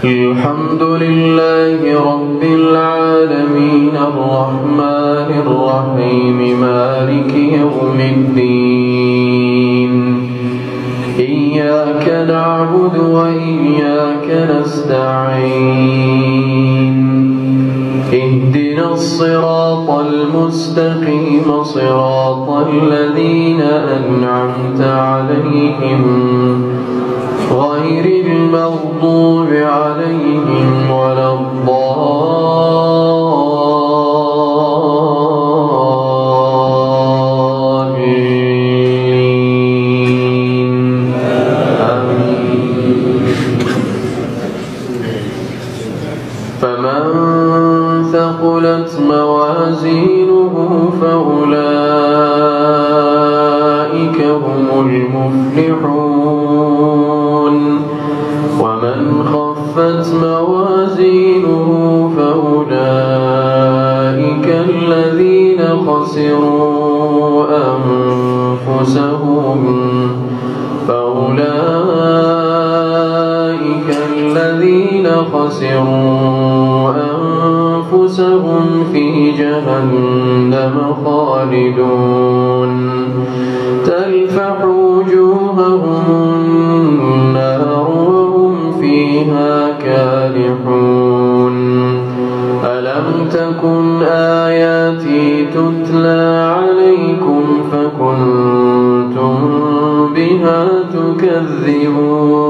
الحمد لله رب العالمين الرحمن الرحيم مالك يوم الدين إياك نعبد وإياك نستعين اهدنا الصراط المستقيم صراط الذين أنعمت عليهم غير المغضوب عليهم ولا الضالين آمين. فمن ثقلت موازينه فأولئك هم المفلحون ومن خفت موازينه فأولئك الذين خسروا أنفسهم في جهنم خالدون تلفح وجوههم النار وهم فيها كالحون ألم تكن آياتي تتلى عليكم فكنتم بها تكذبون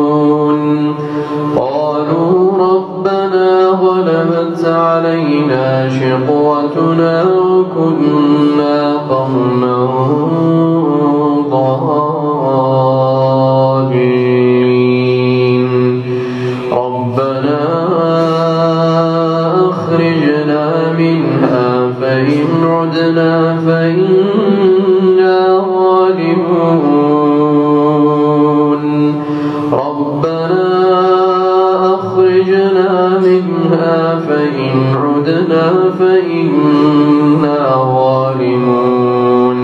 قالوا ربنا غلبت علينا شقوتنا وكنا قوما ضالين ربنا أخرجنا منها فإن عدنا فإنا ظالمون ربنا أخرجنا منها فإن عدنا فإنا ظالمون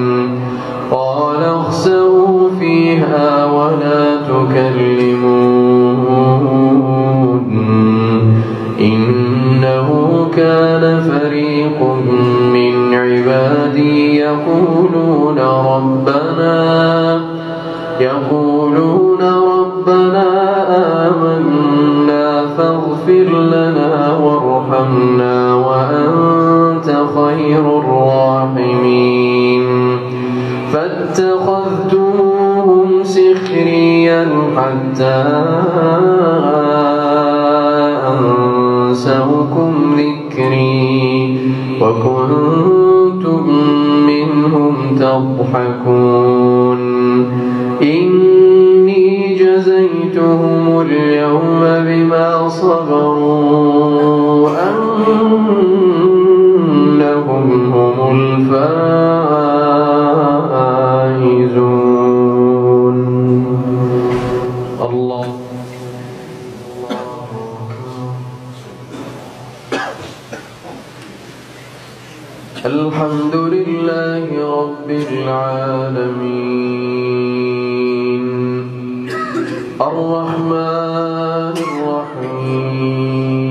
قال اخسئوا فيها ولا تكلمون إنه كان فريق من عبادي يقولون ربنا آمنا فاغفر لنا وارحمنا وأنت خير الراحمين فاتخذتموهم سخريا حتى أنسوكم ذكري وكنتم منهم تضحكون إني جزيتهم اليوم بما صبروا أنهم هم الفائزون الله الحمد لله رب العالمين الرحمن الرحيم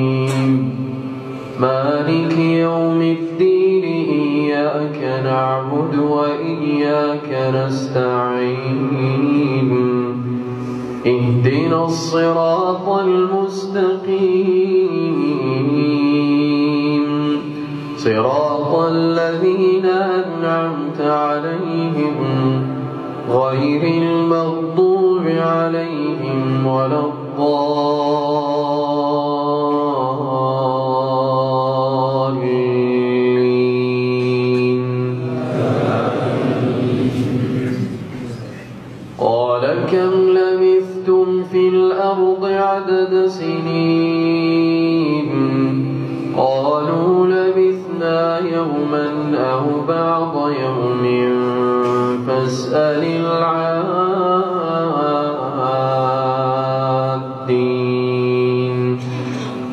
مالك يوم الدين إياك نعبد وإياك نستعين اهدنا الصراط المستقيم صراط الذين أنعمت عليهم غير المغضوب عليهم ولا الضالين قال كم لبثتم في الأرض عدد سنين قالوا لبثنا يوما أو بعض يوم فاسأل العادين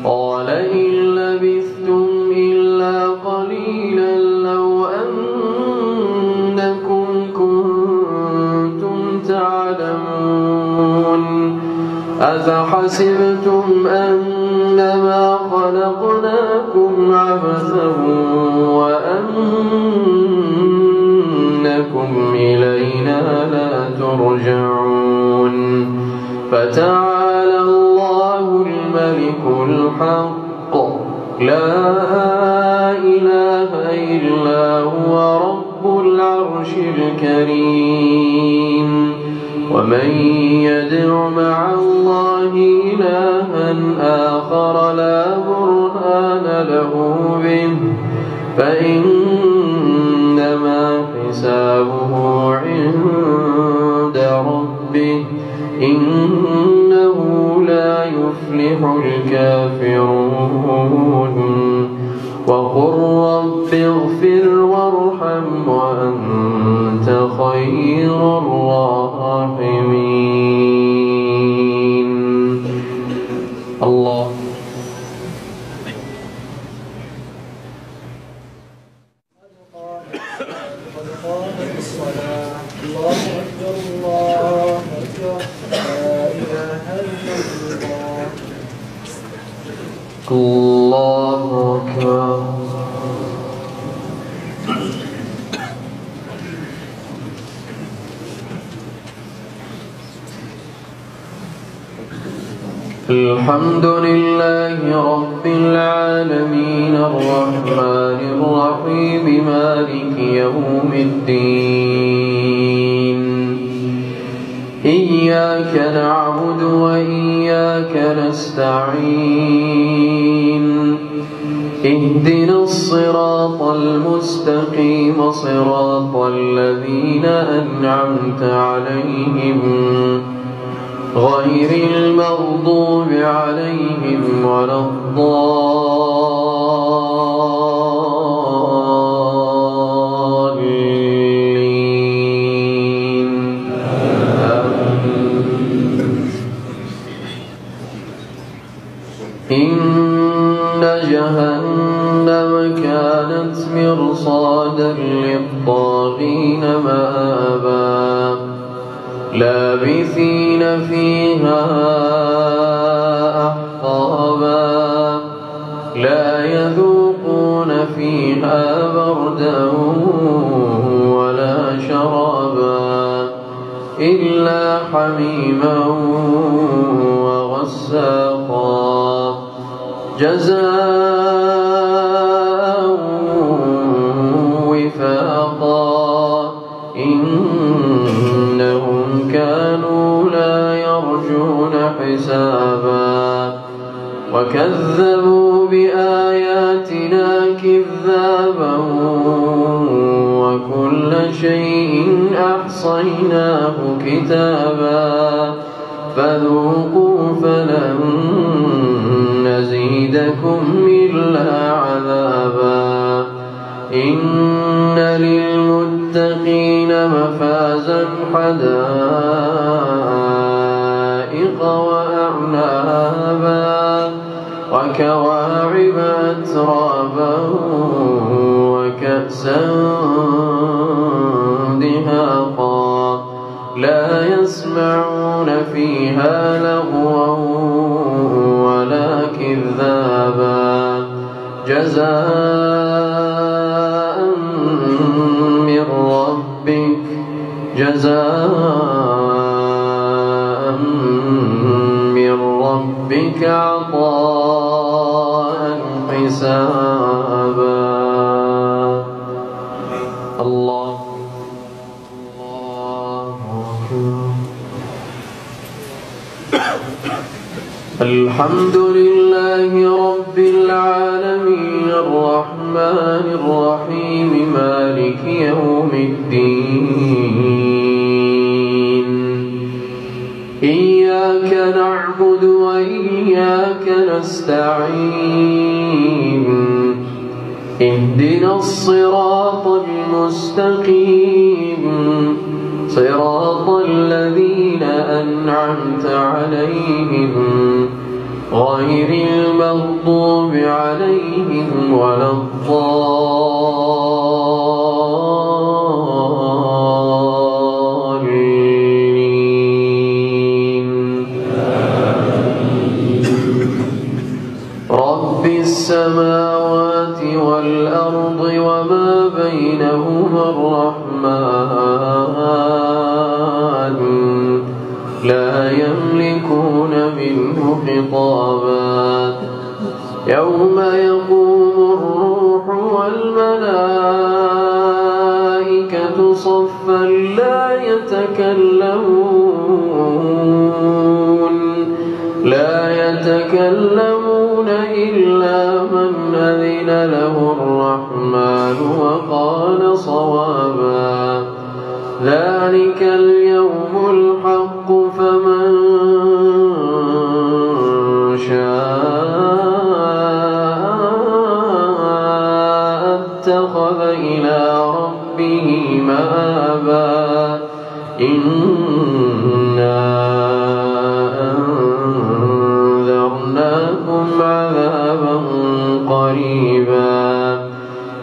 قال إن لبثتم إلا قليلا لو أنكم كنتم تعلمون أفحسبتم أن إنكم إلينا لا ترجعون فتعالى الله الملك الحق لا إله إلا هو رب العرش الكريم ومن يدع مع الله إلها آخر لا برهان له به فإنما حسابه عند ربه إنه لا يفلح الكافرون وقل رب اغفر وارحم وأنت خير الراحمين. الله الله أكبر. الحمد لله رب العالمين الرحمن الرحيم مالك يوم الدين إياك نعبد وإياك نستعين اهدنا الصراط المستقيم صراط الذين أنعمت عليهم غير المغضوب عليهم ولا الضالين. إن جهنم كانت مرصادا للطاغين مآبا لابثين فيها أحقابا لا يذوقون فيها بردا ولا شرابا إلا حميما وغساقا جزاء وفاقا إنهم كانوا لا يرجون حسابا وكذبوا بآياتنا كذابا وكل شيء أحصيناه كتابا فذوقوا فلن نزيدكم إلا عذابا إن للمتقين مفازا حدائق وأعنابا وكواعب أترابا وكأسا دهاقا لا يسمعون فيها لغوا ولا كذابا جزاء من ربك عطاء حسابا. الله الحمد لله رب العالمين الرحمن الرحيم مالك يوم الدين إياك نعبد وإياك نستعين اهدنا الصراط المستقيم صراط الذين أنعمت عليهم غير المغضوب عليهم ولا الضالين. رب السماوات والأرض وما بينهما الرحمن لا يملكون منه خطابا يوم يقوم الروح والملائكة صفا لا يتكلمون إلا من أذن له الرحمن وقال صوابا ذلك اليوم الحق فمن شاء اتخذ إلى ربه مآبا إنا أنذرناكم عذابا قريبا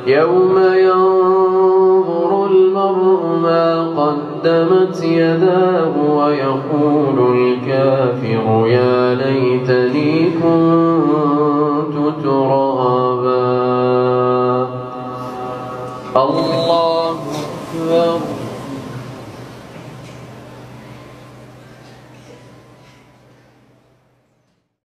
يوم ينظر المرء ما قدمت يداه ويقول الكافر يا ليتني كنت ترابا الله أكبر.